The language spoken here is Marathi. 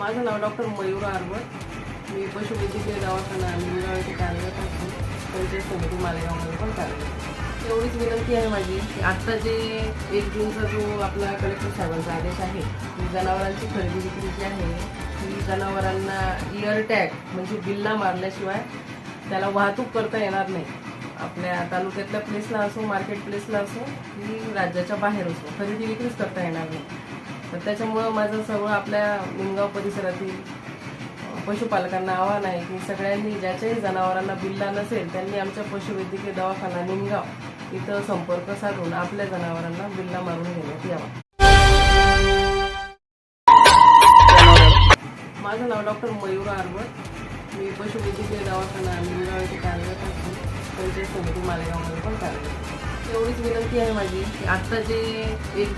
माझं नाव डॉक्टर मयूर आरवत. मी पशुवैद्यकीय दवाखाना निमगाव येथे कार्यरत असून पंचायत समिती मालेगावमध्ये पण कार्यरत. एवढीच विनंती आहे माझी की आत्ता जे 1 जूनचा जो आपला कलेक्टर साहेबांचा आदेश आहे की जनावरांची खरेदी विक्री जी आहे की जनावरांना इयर टॅग म्हणजे बिल्ला मारल्याशिवाय त्याला वाहतूक करता येणार नाही. आपल्या तालुक्यातल्या प्लेसला असो, मार्केट प्लेसला असो की राज्याच्या बाहेर असो, खरेदी विक्रीच करता येणार नाही. तर त्याच्यामुळं माझं सगळं आपल्या निमगाव परिसरातील पशुपालकांना आव्हान आहे की सगळ्यांनी ज्याच्याही जनावरांना बिल्ला नसेल त्यांनी आमच्या पशुवैद्यकीय दवाखाना निमगाव इथं संपर्क साधून आपल्या जनावरांना बिल्ला मारून घेण्यात यावा. माझं नाव डॉक्टर मयूर आरवत. मी पशुवैद्यकीय दवाखाना निमगाव येथे कार्यरत असून पंचायत समिती मालेगावमध्ये पण कार्यरत. एवढीच विनंती आहे माझी की आत्ता जे 1